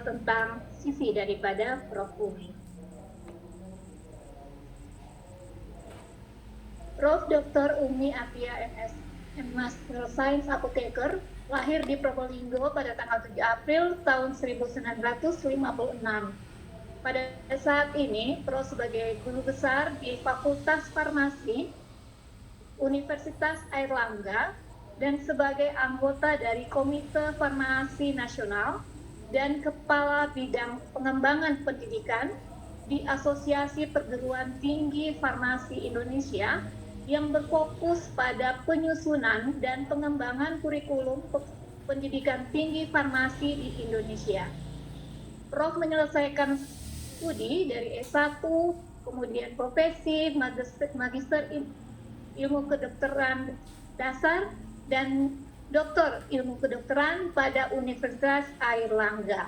tentang sisi daripada Prof. Umi. Prof. Dr. Umi Atia MS, Master Science Apoteker, lahir di Probolinggo pada tanggal 7 April tahun 1956. Pada saat ini, Prof. sebagai guru besar di Fakultas Farmasi Universitas Airlangga dan sebagai anggota dari Komite Farmasi Nasional dan Kepala Bidang Pengembangan Pendidikan di Asosiasi Perguruan Tinggi Farmasi Indonesia yang berfokus pada penyusunan dan pengembangan kurikulum pendidikan tinggi farmasi di Indonesia. Prof menyelesaikan studi dari S1, kemudian profesi, magister ilmu kedokteran dasar, dan doktor ilmu kedokteran pada Universitas Airlangga.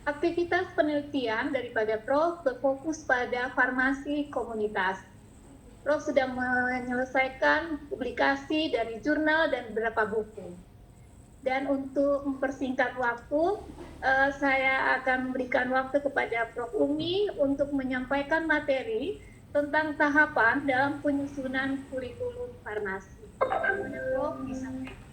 Aktivitas penelitian daripada Prof berfokus pada farmasi komunitas. Prof sudah menyelesaikan publikasi dari jurnal dan beberapa buku. Dan untuk mempersingkat waktu, saya akan memberikan waktu kepada Prof. Umi untuk menyampaikan materi tentang tahapan dalam penyusunan kurikulum farmasi. Prof, disampaikan.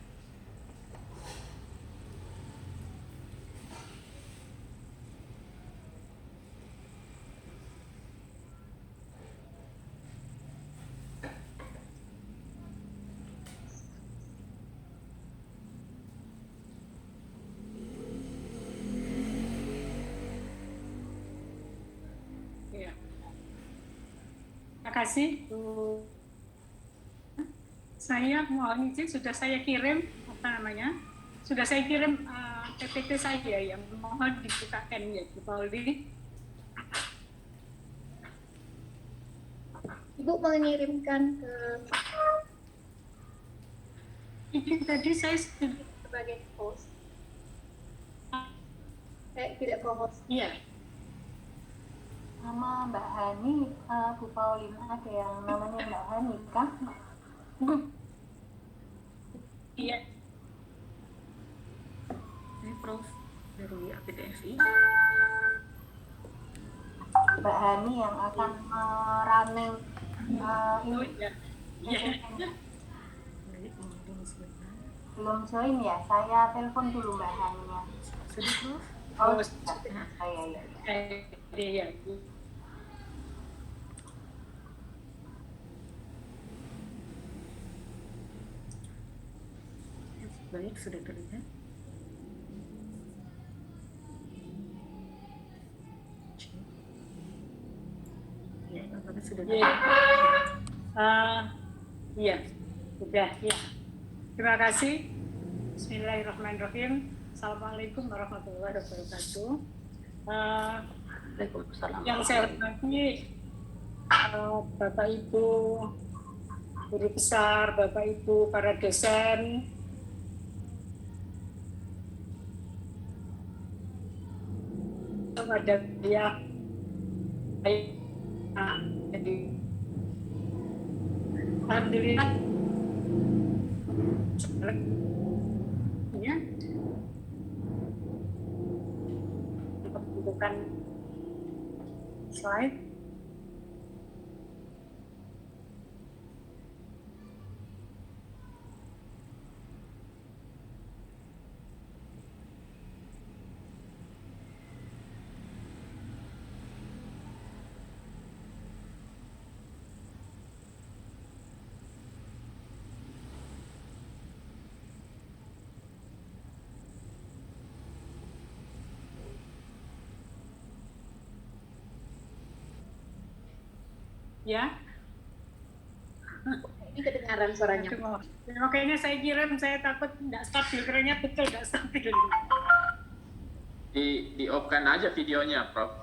Terima kasih, Bu. Saya mohon izin, sudah saya kirim PPT saya yang mohon dibukakan ya, Bu Pauli. Ibu mengirimkan ke Ini tadi saya sebagai host. Tidak co-host. Iya. Nama Mbak Hani, Bu Paulin, ada yang namanya Mbak Hani kah? Iya. Ini Prof dari APTFI. Mbak Hani yang akan running Iya. belum join ya, saya telepon dulu Mbak Hani ya. Sudah Prof? Oh, saya ya. Iya. Baik, sudah terlihat. Ya, apakah sudah terlihat? Iya, sudah ya. Terima kasih. Bismillahirrahmanirrahim. Assalamualaikum warahmatullahi wabarakatuh. Yang saya hormati Bapak Ibu guru besar, Bapak Ibu para dosen, ada ya jadi alhamdulillah ya bukan slide. Ya. Ini kedengaran suaranya. Kayaknya saya kirim, saya takut tidak stabil, kiranya betul tidak stabil. Di off-kan aja videonya, Prof.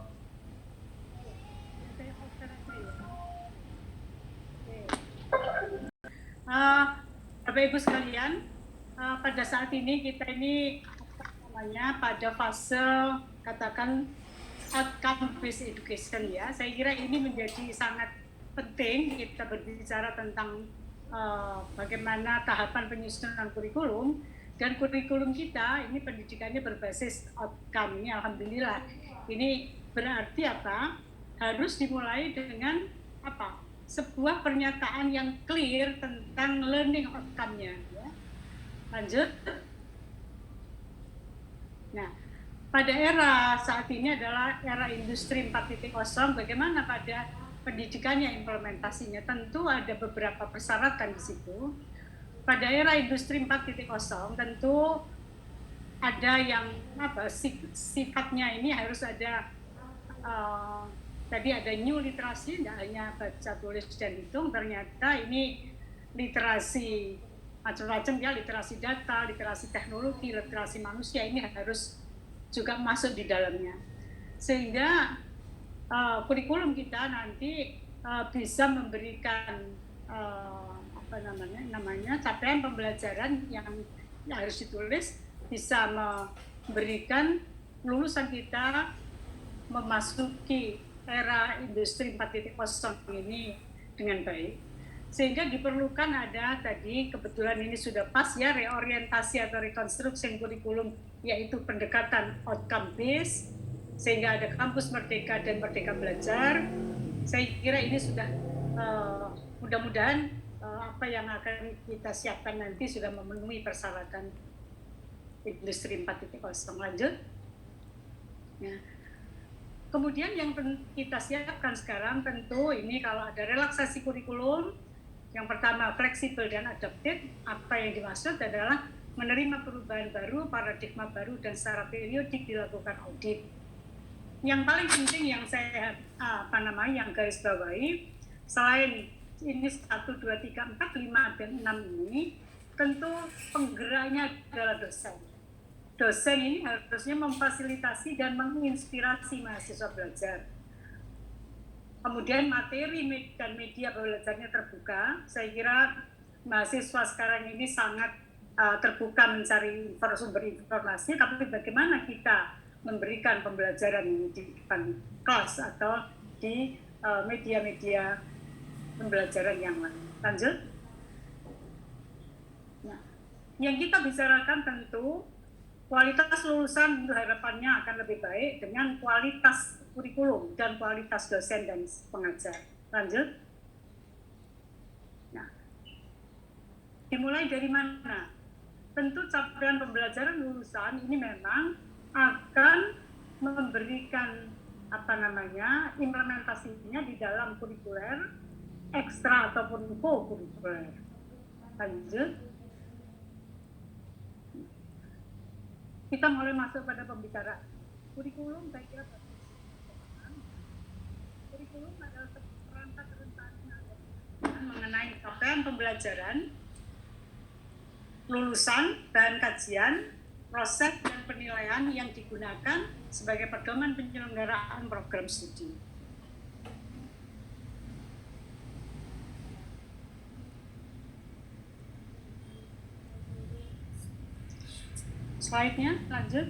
Bapak Ibu sekalian, pada saat ini kita ini pada fase katakan outcome based education ya. Saya kira ini menjadi sangat penting kita berbicara tentang bagaimana tahapan penyusunan kurikulum, Dan kurikulum kita ini pendidikannya berbasis outcome, ini alhamdulillah. Ini berarti apa? Harus dimulai dengan apa? Sebuah pernyataan yang clear tentang learning outcome-nya. Ya. Lanjut. Nah, pada era saat ini adalah era industri 4.0, bagaimana pada pendidikannya implementasinya? Tentu ada beberapa persyaratan di situ. Pada era industri 4.0 tentu ada yang apa sifatnya ini harus ada tadi ada new literasi, tidak hanya baca tulis dan hitung, ternyata ini literasi macam-macam ya, literasi data, literasi teknologi, literasi manusia ini harus juga masuk di dalamnya, sehingga kurikulum kita nanti bisa memberikan apa namanya capaian pembelajaran yang harus ditulis, bisa memberikan lulusan kita memasuki era industri 4.0 ini dengan baik. Sehingga diperlukan ada tadi, kebetulan ini sudah pas ya, reorientasi atau rekonstruksi kurikulum, yaitu pendekatan outcome based, sehingga ada kampus merdeka dan merdeka belajar. Saya kira ini sudah mudah-mudahan apa yang akan kita siapkan nanti sudah memenuhi persyaratan industri 4.0. Lanjut. Ya. Kemudian yang kita siapkan sekarang tentu ini kalau ada relaksasi kurikulum, yang pertama fleksibel dan adaptif. Apa yang dimaksud adalah menerima perubahan baru, paradigma baru, dan secara periodik dilakukan audit. Yang paling penting yang saya yang garis bawahi, selain ini 1, 2, 3, 4, 5, dan 6 ini, tentu penggeraknya adalah dosen. Dosen ini harusnya memfasilitasi dan menginspirasi mahasiswa belajar. Kemudian materi dan media belajarnya terbuka. Saya kira mahasiswa sekarang ini sangat terbuka mencari sumber informasi, tapi bagaimana kita memberikan pembelajaran di depan kelas atau di media-media pembelajaran yang lain. Lanjut. Nah, yang kita bicarakan tentu kualitas lulusan harapannya akan lebih baik dengan kualitas kurikulum dan kualitas dosen dan pengajar. Lanjut. Nah, dimulai dari mana? Tentu capaian pembelajaran lulusan ini memang akan memberikan implementasinya di dalam kurikuler, ekstra ataupun co-kurikuler. Lanjut. Kita mulai masuk pada pembicaraan. Kurikulum saya kira kurikulum adalah perangkat rencana mengenai capaian pembelajaran, lulusan, bahan kajian, proses dan penilaian yang digunakan sebagai pedoman penyelenggaraan program studi. Slide-nya, lanjut.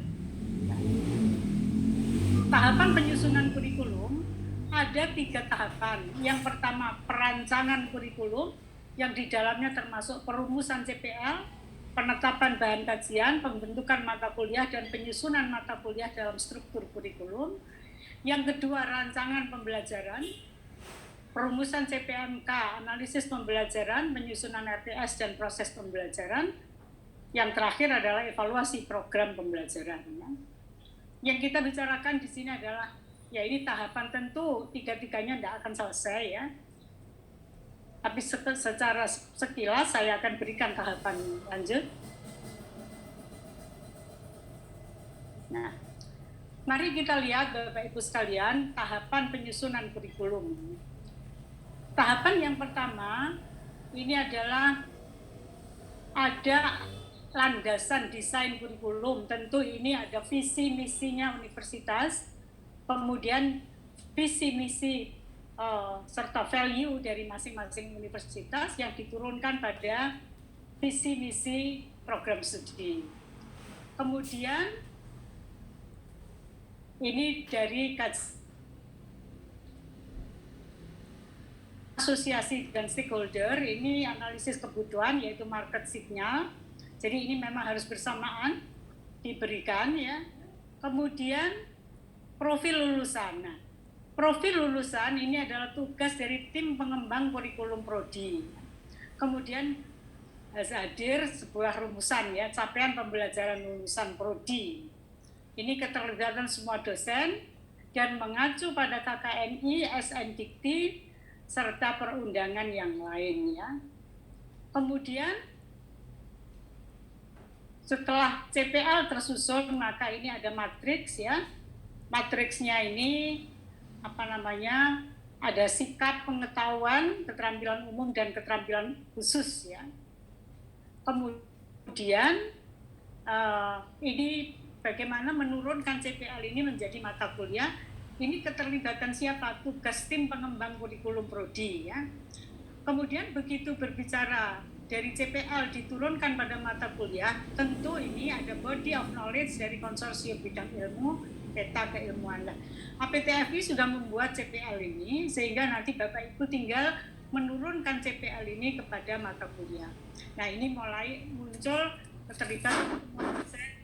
Tahapan penyusunan kurikulum ada 3 tahapan. Yang pertama, perancangan kurikulum, yang di dalamnya termasuk perumusan CPL, penetapan bahan kajian, pembentukan mata kuliah, dan penyusunan mata kuliah dalam struktur kurikulum. Yang kedua, rancangan pembelajaran, perumusan CPMK, analisis pembelajaran, penyusunan RTS, dan proses pembelajaran. Yang terakhir adalah evaluasi program pembelajaran. Yang kita bicarakan di sini adalah, ya ini tahapan tentu 3-tiganya tidak akan selesai ya. Tapi secara sekilas saya akan berikan tahapan lanjut. Nah, mari kita lihat Bapak Ibu sekalian tahapan penyusunan kurikulum. Tahapan yang pertama ini adalah ada landasan desain kurikulum. Tentu ini ada visi misinya universitas, kemudian visi misi serta value dari masing-masing universitas yang diturunkan pada visi misi program studi. Kemudian ini dari asosiasi dan stakeholder, ini analisis kebutuhan yaitu market signal, Jadi ini memang harus bersamaan diberikan ya. Kemudian profil lulusan. Nah, profil lulusan ini adalah tugas dari tim pengembang kurikulum prodi. Kemudian harus hadir sebuah rumusan ya, capaian pembelajaran lulusan prodi. Ini keterlibatan semua dosen dan mengacu pada KKNI, SNDikti, serta perundangan yang lain ya. Kemudian setelah CPL tersusun, maka ini ada matriks ya. Matriksnya ini ada sikap pengetahuan, keterampilan umum dan keterampilan khusus ya. Kemudian ini bagaimana menurunkan CPL ini menjadi mata kuliah. Ini keterlibatan siapa? Tugas tim pengembang kurikulum prodi ya. Kemudian begitu berbicara dari CPL diturunkan pada mata kuliah, tentu ini ada body of knowledge dari konsorsium bidang ilmu peta keilmuan. APTFI sudah membuat CPL ini sehingga nanti Bapak Ibu tinggal menurunkan CPL ini kepada mata kuliah. Nah, ini mulai muncul keterlibatan dosen.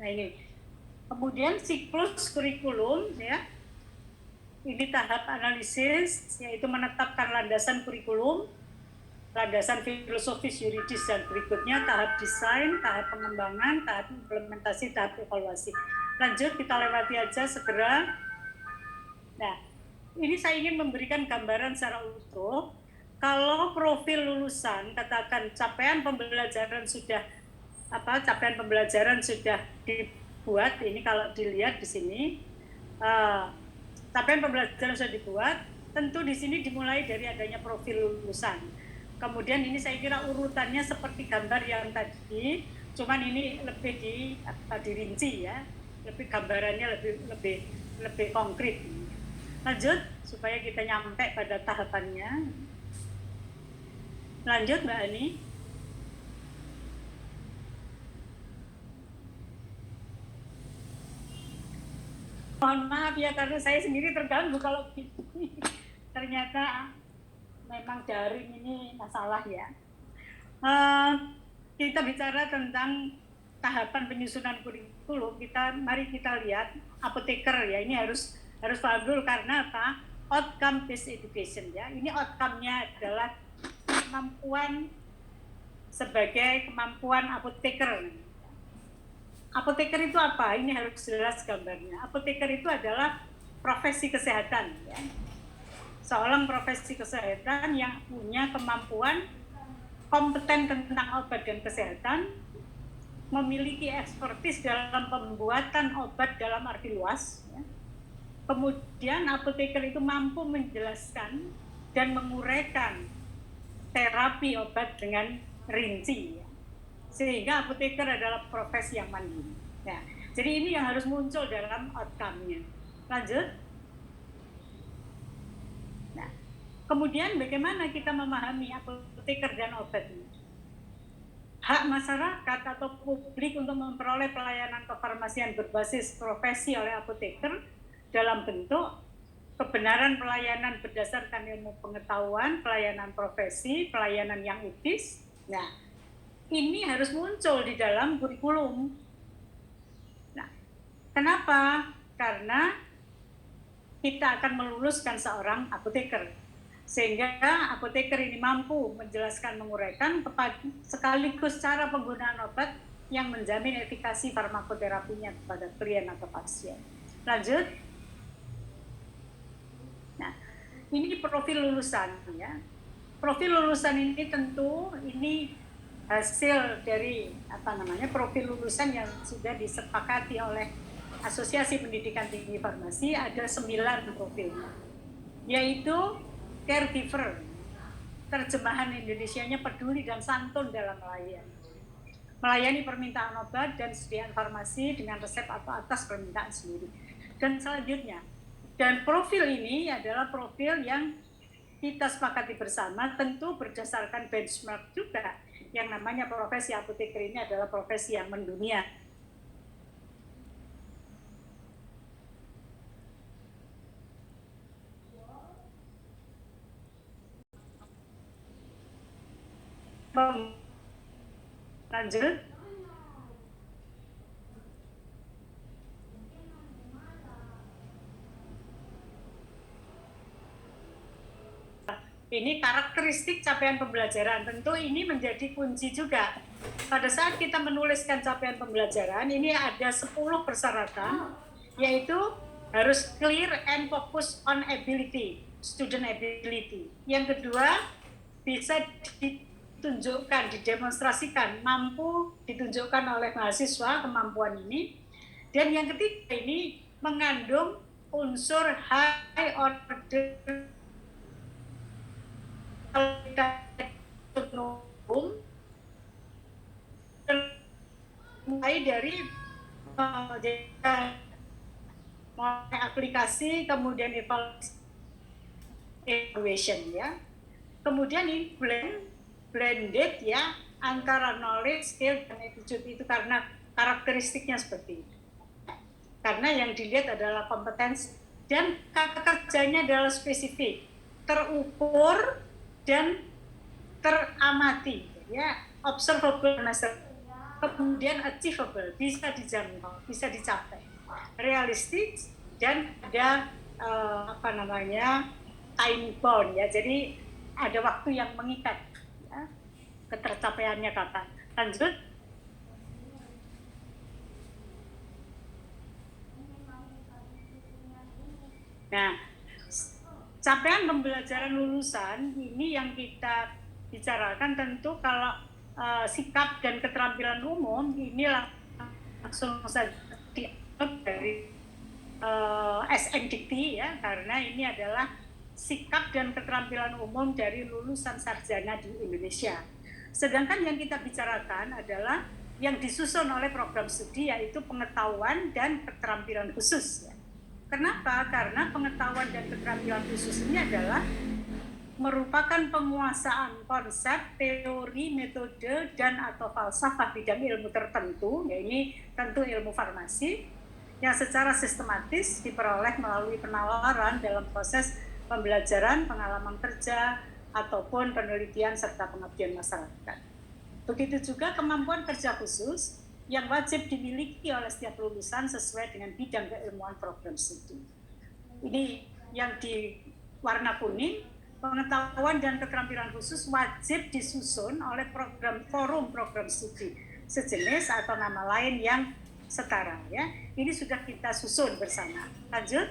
Nah ini, kemudian siklus kurikulum ya, ini tahap analisis, yaitu menetapkan landasan kurikulum, landasan filosofis, yuridis, dan berikutnya tahap desain, tahap pengembangan, tahap implementasi, tahap evaluasi. Lanjut, kita lewati aja segera. Nah, ini saya ingin memberikan gambaran secara utuh. Kalau profil lulusan, katakan capaian pembelajaran sudah dibuat, ini kalau dilihat di sini, capaian pembelajaran sudah dibuat, tentu di sini dimulai dari adanya profil lulusan. Kemudian ini saya kira urutannya seperti gambar yang tadi, cuman ini lebih dirinci ya, lebih gambarannya lebih konkret. Lanjut supaya kita nyampe pada tahapannya. Lanjut Mbak Ani. Mohon maaf ya karena saya sendiri terganggu kalau begini. Ternyata memang daring ini masalah ya. Kita bicara tentang tahapan penyusunan kurikulum. Mari kita lihat apoteker ya. Ini harus paham karena apa? Outcome based education ya. Ini outcome-nya adalah kemampuan sebagai kemampuan apoteker. Apoteker itu apa? Ini harus jelas gambarnya. Apoteker itu adalah profesi kesehatan. Ya. Seorang profesi kesehatan yang punya kemampuan kompeten tentang obat dan kesehatan, memiliki ekspertis dalam pembuatan obat dalam arti luas. Ya. Kemudian apoteker itu mampu menjelaskan dan menguraikan terapi obat dengan rinci. Ya. Sehingga apoteker adalah profesi yang mandiri. Nah, jadi ini yang harus muncul dalam outcome-nya. Lanjut. Nah, kemudian bagaimana kita memahami apoteker dan obat ini? Hak masyarakat atau publik untuk memperoleh pelayanan kefarmasian berbasis profesi oleh apoteker dalam bentuk kebenaran pelayanan berdasarkan ilmu pengetahuan, pelayanan profesi, pelayanan yang etis. Nah, ini harus muncul di dalam kurikulum. Nah, kenapa? Karena kita akan meluluskan seorang apoteker. Sehingga apoteker ini mampu menjelaskan, menguraikan sekaligus cara penggunaan obat yang menjamin efikasi farmakoterapinya kepada klien atau pasien. Lanjut. Nah, ini profil lulusan ya. Profil lulusan ini tentu ini hasil dari profil lulusan yang sudah disepakati oleh Asosiasi Pendidikan Tinggi Farmasi. Ada 9 profilnya, yaitu caregiver, terjemahan Indonesianya peduli dan santun dalam melayani permintaan obat dan sediaan farmasi dengan resep atau atas permintaan sendiri. Dan selanjutnya, dan profil ini adalah profil yang kita sepakati bersama, tentu berdasarkan benchmark juga, yang namanya profesi apoteker ini adalah profesi yang mendunia. Lanjut. Ini karakteristik capaian pembelajaran. Tentu ini menjadi kunci juga. Pada saat kita menuliskan capaian pembelajaran, ini ada 10 persyaratan, yaitu harus clear and focus on ability, student ability. Yang kedua, bisa ditunjukkan, didemonstrasikan, mampu ditunjukkan oleh mahasiswa kemampuan ini. Dan yang ketiga ini mengandung unsur high order mulai dari aplikasi, kemudian evaluation ya. Kemudian ini blended ya antara knowledge, skill, dan attitude itu karena karakteristiknya seperti itu. Karena yang dilihat adalah kompetensi dan kerjanya adalah spesifik, terukur dan teramati ya, observable, kemudian achievable, bisa dijangkau, bisa dicapai, realistis, dan ada time bound ya, jadi ada waktu yang mengikat ya, ketercapaiannya kata. Lanjut. Nah, capaian pembelajaran lulusan ini yang kita bicarakan tentu kalau sikap dan keterampilan umum ini langsung saja dari SNDT ya, karena ini adalah sikap dan keterampilan umum dari lulusan sarjana di Indonesia. Sedangkan yang kita bicarakan adalah yang disusun oleh program studi, yaitu pengetahuan dan keterampilan khusus ya. Kenapa? Karena pengetahuan dan keterampilan khusus ini adalah merupakan penguasaan konsep, teori, metode, dan atau falsafah bidang ilmu tertentu, ya ini tentu ilmu farmasi, yang secara sistematis diperoleh melalui penalaran dalam proses pembelajaran, pengalaman kerja, ataupun penelitian serta pengabdian masyarakat. Begitu juga kemampuan kerja khusus yang wajib dimiliki oleh setiap lulusan sesuai dengan bidang keilmuan program studi. Ini yang di warna kuning, pengetahuan dan keterampilan khusus wajib disusun oleh forum program studi sejenis atau nama lain yang setara ya. Ini sudah kita susun bersama. Lanjut.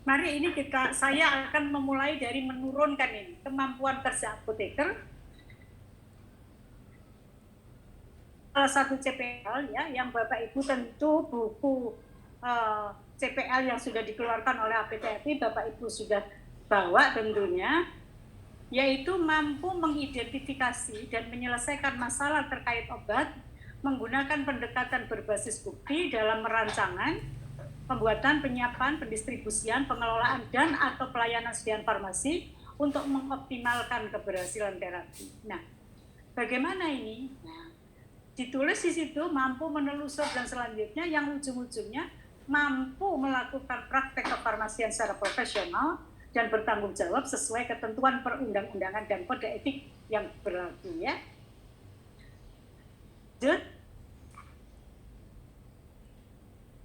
Mari ini saya akan memulai dari menurunkan ini kemampuan kerja apoteker. Salah satu CPL ya, yang Bapak Ibu tentu buku CPL yang sudah dikeluarkan oleh APTFI Bapak Ibu sudah bawa tentunya, yaitu mampu mengidentifikasi dan menyelesaikan masalah terkait obat menggunakan pendekatan berbasis bukti dalam merancangan, pembuatan, penyiapan, pendistribusian, pengelolaan, dan atau pelayanan sediaan farmasi untuk mengoptimalkan keberhasilan terapi. Nah, bagaimana ini? Nah, ditulis di situ mampu menelusur dan selanjutnya yang ujung-ujungnya mampu melakukan praktek kefarmasian secara profesional dan bertanggung jawab sesuai ketentuan perundang-undangan dan kode etik yang berlaku ya.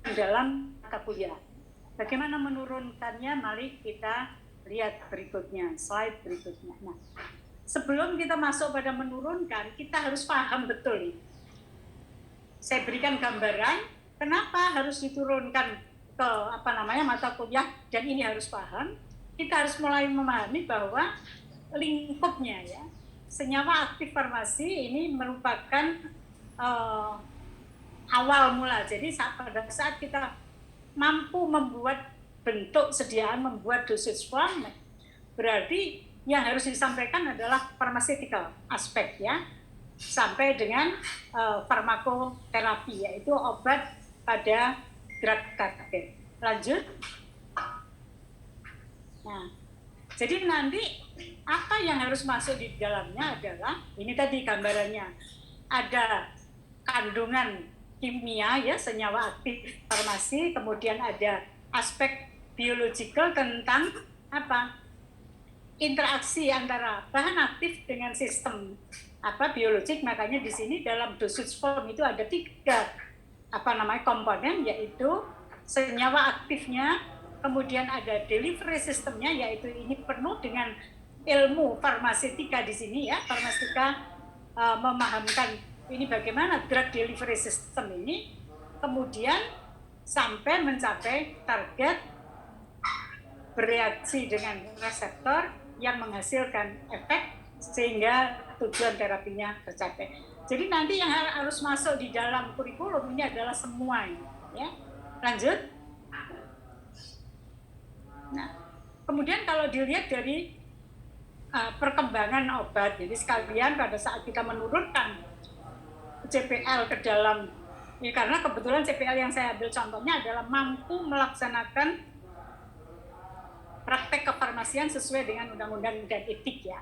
Dalam mata kuliah. Bagaimana menurunkannya? Mari kita lihat berikutnya, slide berikutnya. Nah, sebelum kita masuk pada menurunkan, kita harus paham betul nih. Saya berikan gambaran kenapa harus diturunkan ke mata kuliah dan ini harus paham. Kita harus mulai memahami bahwa lingkupnya ya, senyawa aktif farmasi ini merupakan awal mula. Jadi pada saat kita mampu membuat bentuk sediaan, membuat dosage form, berarti yang harus disampaikan adalah pharmaceutical aspek ya, sampai dengan farmakoterapi, yaitu obat pada drug target. Lanjut. Nah, jadi nanti apa yang harus masuk di dalamnya adalah, ini tadi gambarannya, ada kandungan kimia ya, senyawa aktif farmasi, kemudian ada aspek biological tentang apa? Interaksi antara bahan aktif dengan sistem biologik. Makanya di sini dalam dosage form itu ada 3 komponen, yaitu senyawa aktifnya, kemudian ada delivery sistemnya, yaitu ini penuh dengan ilmu farmaseutika di sini ya. Farmaseutika memahamkan ini bagaimana drug delivery system ini, kemudian sampai mencapai target bereaksi dengan reseptor yang menghasilkan efek sehingga tujuan terapinya tercapai. Jadi nanti yang harus masuk di dalam kurikulum ini adalah semua ini, ya. Lanjut. Nah, kemudian kalau dilihat dari perkembangan obat, jadi sekalian pada saat kita menurunkan CPL ke dalam, ya karena kebetulan CPL yang saya ambil contohnya adalah mampu melaksanakan praktek kefarmasian sesuai dengan undang-undang dan etik ya.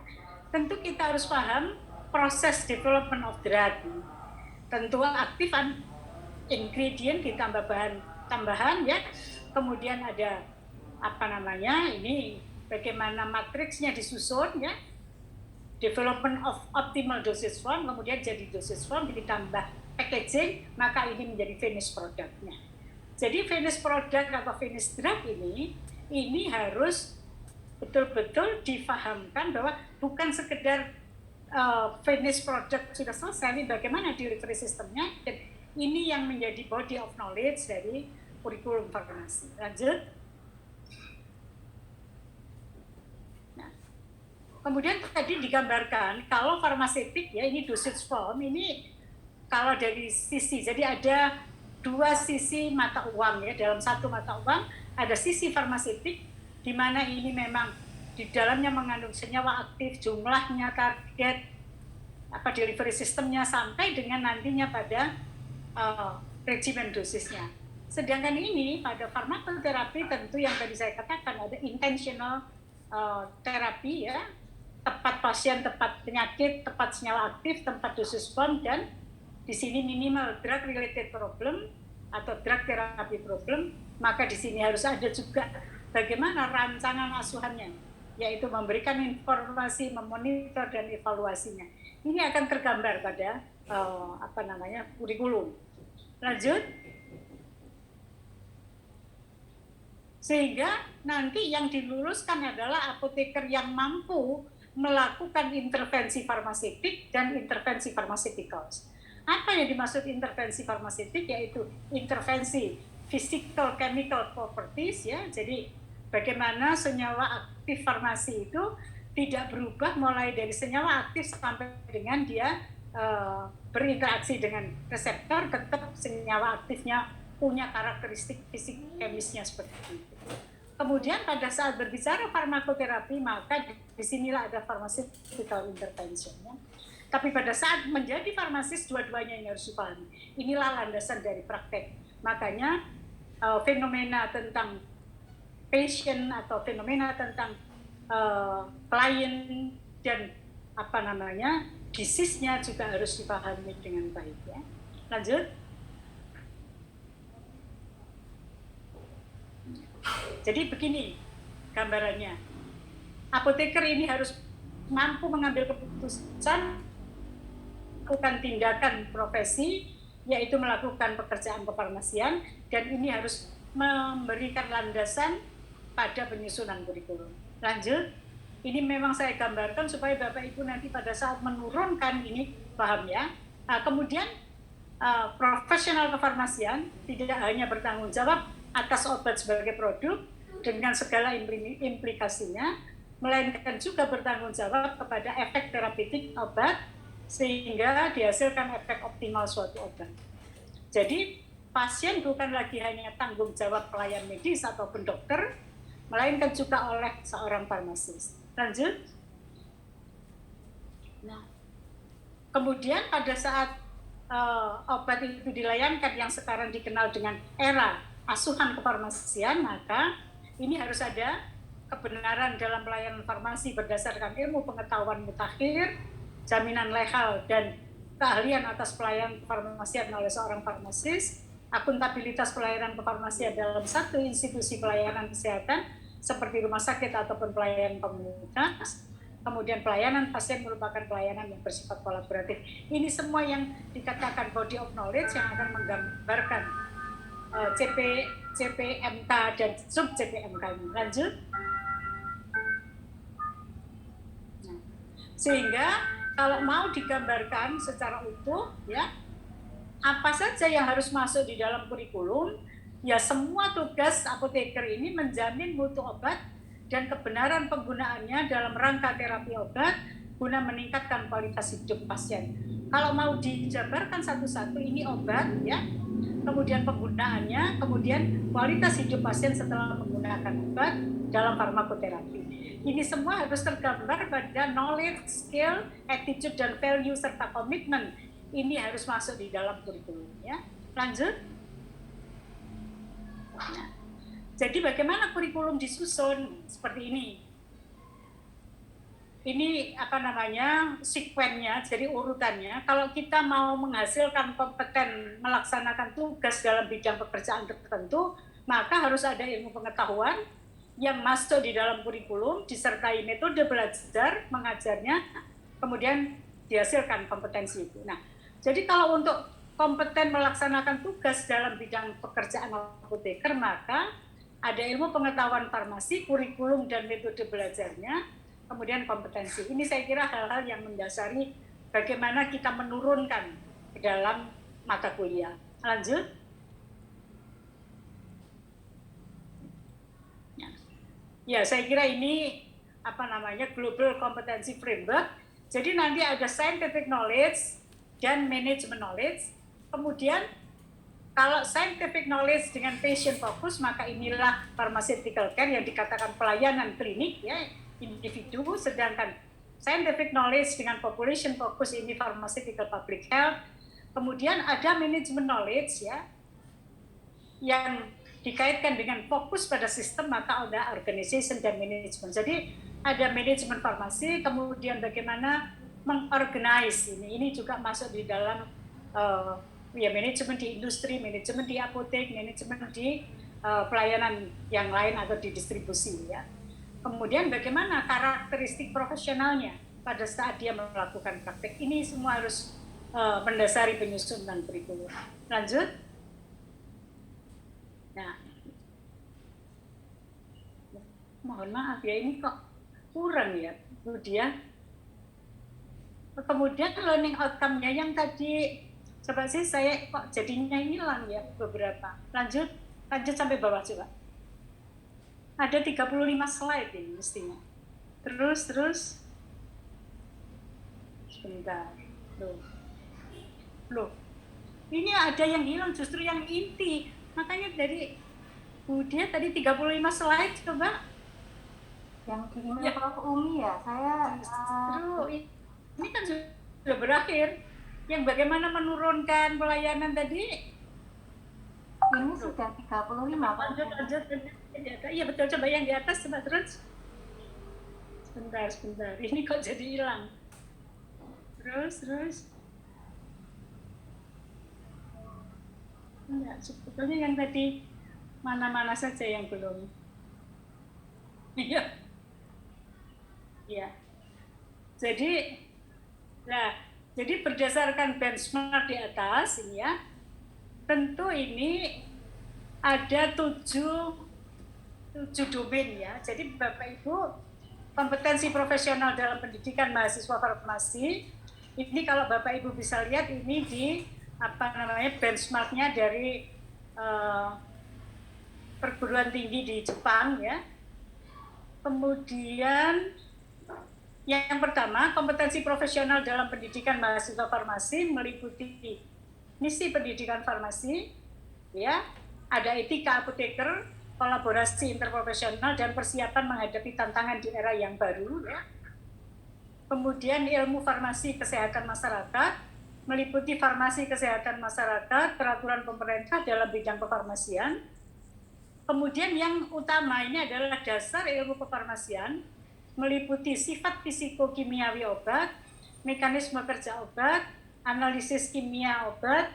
Tentu kita harus paham proses development of drug. Tentu aktifan ingredient ditambah bahan tambahan ya. Kemudian ada ini bagaimana matriksnya disusun ya. Development of optimal dosage form, kemudian jadi dosage form ditambah packaging, maka ini menjadi finished product-nya. Jadi finished product atau finished drug ini harus betul-betul difahamkan bahwa bukan sekedar finished product sudah selesai, ini bagaimana delivery sistemnya, dan ini yang menjadi body of knowledge dari kurikulum farmasi. Lanjut. Nah, kemudian tadi digambarkan kalau farmaseutik ya, ini dosage form, ini kalau dari sisi, jadi ada 2 sisi mata uang ya, dalam satu mata uang ada sisi farmaseutik, di mana ini memang di dalamnya mengandung senyawa aktif, jumlahnya, target, delivery sistemnya, sampai dengan nantinya pada regimen dosisnya. Sedangkan ini pada farmakoterapi tentu yang tadi saya katakan ada intentional terapi ya, tepat pasien, tepat penyakit, tepat senyawa aktif, tepat dosis form, dan di sini minimal drug related problem atau drug therapy problem, maka di sini harus ada juga bagaimana rancangan asuhannya, yaitu memberikan informasi, memonitor dan evaluasinya. Ini akan tergambar pada kurikulum. Lanjut. Sehingga nanti yang diluluskan adalah apoteker yang mampu melakukan intervensi farmaseutik dan intervensi pharmaceuticals. Apa yang dimaksud intervensi farmaseutik? Yaitu intervensi physical chemical properties ya. Jadi bagaimana senyawa aktif farmasi itu tidak berubah mulai dari senyawa aktif sampai dengan dia berinteraksi dengan reseptor, tetap senyawa aktifnya punya karakteristik fisik kemisnya seperti itu. Kemudian pada saat berbicara farmakoterapi, maka disinilah ada pharmaceutical intervention ya. Tapi pada saat menjadi farmasis, dua-duanya yang harus dipahami. Inilah landasan dari praktek. Makanya fenomena tentang patient atau fenomena tentang klien dan disease-nya juga harus dipahami dengan baik ya. Lanjut. Jadi begini gambarannya. Apoteker ini harus mampu mengambil keputusan, melakukan tindakan profesi, yaitu melakukan pekerjaan kefarmasian, dan ini harus memberikan landasan pada penyusunan kurikulum. Lanjut, ini memang saya gambarkan supaya Bapak Ibu nanti pada saat menurunkan ini paham ya. Kemudian profesional kefarmasian tidak hanya bertanggung jawab atas obat sebagai produk dengan segala implikasinya, melainkan juga bertanggung jawab kepada efek terapeutik obat sehingga dihasilkan efek optimal suatu obat. Jadi pasien bukan lagi hanya tanggung jawab pelayan medis ataupun dokter, melainkan juga oleh seorang farmasis. Lanjut. Nah, kemudian pada saat obat itu dilayankan yang sekarang dikenal dengan era asuhan kefarmasian, maka ini harus ada kebenaran dalam pelayanan farmasi berdasarkan ilmu pengetahuan mutakhir, jaminan legal dan keahlian atas pelayanan kefarmasian oleh seorang farmasis, akuntabilitas pelayanan kefarmasian dalam satu institusi pelayanan kesehatan seperti rumah sakit ataupun pelayanan komunitas, kemudian pelayanan pasien merupakan pelayanan yang bersifat kolaboratif. Ini semua yang dikatakan body of knowledge yang akan menggambarkan CPMK dan sub CPMK ini. Lanjut. Nah, sehingga kalau mau digambarkan secara utuh, ya, apa saja yang harus masuk di dalam kurikulum, ya semua tugas apoteker ini menjamin mutu obat dan kebenaran penggunaannya dalam rangka terapi obat guna meningkatkan kualitas hidup pasien. Kalau mau dijabarkan satu-satu, ini obat, ya, kemudian penggunaannya, kemudian kualitas hidup pasien setelah menggunakan obat dalam farmakoterapi. Ini semua harus tergambar pada knowledge, skill, attitude, dan value, serta komitmen. Ini harus masuk di dalam kurikulum. Ya. Lanjut. Nah, jadi bagaimana kurikulum disusun? Seperti ini. Ini apa namanya, sekuennya, jadi urutannya. Kalau kita mau menghasilkan kompeten melaksanakan tugas dalam bidang pekerjaan tertentu, maka harus ada ilmu pengetahuan yang masuk di dalam kurikulum, disertai metode belajar, mengajarnya, kemudian dihasilkan kompetensi itu. Nah, jadi kalau untuk kompeten melaksanakan tugas dalam bidang pekerjaan apoteker, maka ada ilmu pengetahuan farmasi, kurikulum dan metode belajarnya, kemudian kompetensi. Ini saya kira hal-hal yang mendasari bagaimana kita menurunkan ke dalam mata kuliah. Lanjut. Ya, saya kira ini apa namanya, global competency framework. Jadi nanti ada scientific knowledge dan management knowledge. Kemudian kalau scientific knowledge dengan patient focus, maka inilah pharmaceutical care yang dikatakan pelayanan klinik, ya, individu, sedangkan scientific knowledge dengan population focus ini pharmaceutical public health. Kemudian ada management knowledge, ya, yang dikaitkan dengan fokus pada sistem, maka ada organization dan management. Jadi ada manajemen farmasi, kemudian bagaimana mengorganize ini juga masuk di dalam ya, manajemen di industri, manajemen di apotek, manajemen di pelayanan yang lain atau di distribusi, ya. Kemudian bagaimana karakteristik profesionalnya pada saat dia melakukan praktek. Ini semua harus mendasari penyusunan kurikulum. Lanjut. Nah, mohon maaf ya, ini kok kurang ya, kemudian learning outcome-nya yang tadi, coba sih saya kok jadinya hilang ya beberapa. Lanjut sampai bawah coba. Ada 35 slide ini mestinya. Terus. Sebentar. Loh. Ini ada yang hilang, justru yang inti. Makanya dari Budia tadi 35 slide, coba. Yang kirimnya Prof. Umi ya, saya... ini kan sudah berakhir. Yang bagaimana menurunkan pelayanan tadi? Ini sudah 35. Lanjut. Iya betul, coba yang di atas, coba terus. Sebentar. Ini kok jadi hilang. Terus. Enggak, sebetulnya yang tadi mana-mana saja yang belum. Iya. Jadi berdasarkan benchmark di atas ini, ya, tentu ini ada 7 domain, ya. Jadi Bapak Ibu, kompetensi profesional dalam pendidikan mahasiswa farmasi, ini kalau Bapak Ibu bisa lihat ini di benchmarknya dari perguruan tinggi di Jepang, ya. Kemudian yang pertama, kompetensi profesional dalam pendidikan mahasiswa farmasi meliputi misi pendidikan farmasi, ya, ada etika apoteker, kolaborasi interprofesional dan persiapan menghadapi tantangan di era yang baru, ya. Kemudian ilmu farmasi kesehatan masyarakat meliputi farmasi kesehatan masyarakat, peraturan pemerintah dalam bidang kefarmasian, Kemudian yang utama ini adalah dasar ilmu kefarmasian, meliputi sifat fisikokimiawi obat, mekanisme kerja obat, analisis kimia obat,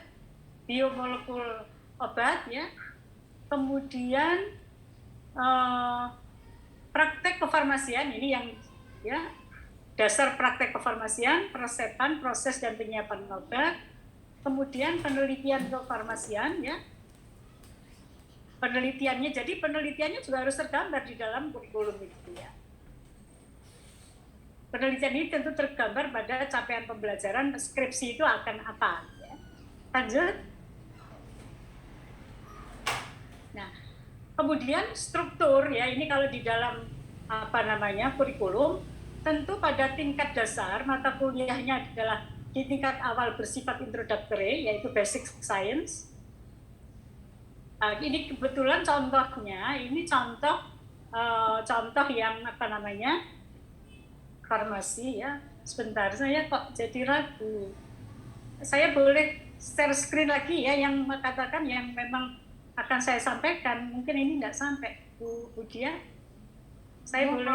biomolekul obat, ya. Kemudian praktek kefarmasian ini yang ya dasar praktek kefarmasian, peresepan, proses dan penyiapan obat. Kemudian penelitian kefarmasian, ya. Penelitiannya, jadi penelitiannya juga harus tergambar di dalam kurikulum itu, ya. Penelitian ini tentu tergambar pada capaian pembelajaran skripsi itu akan apa, ya. Lanjut. Nah, kemudian struktur, ya, ini kalau di dalam kurikulum, tentu pada tingkat dasar mata kuliahnya adalah di tingkat awal bersifat introductory, yaitu basic science. Ini kebetulan contohnya, ini contoh yang farmasi, ya. Sebentar, saya kok jadi ragu. Saya boleh share screen lagi, ya, yang katakan yang memang akan saya sampaikan. Mungkin ini nggak sampai, Bu Dia. Saya boleh,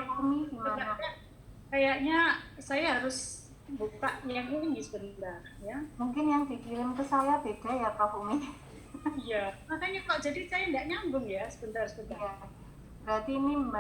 kayaknya saya harus buka yang ini sebentar, ya. Mungkin yang dikirim ke saya beda ya, Prof. Umi. Iya, makanya kok jadi saya nggak nyambung, ya, sebentar. Ya. Berarti ini Mbak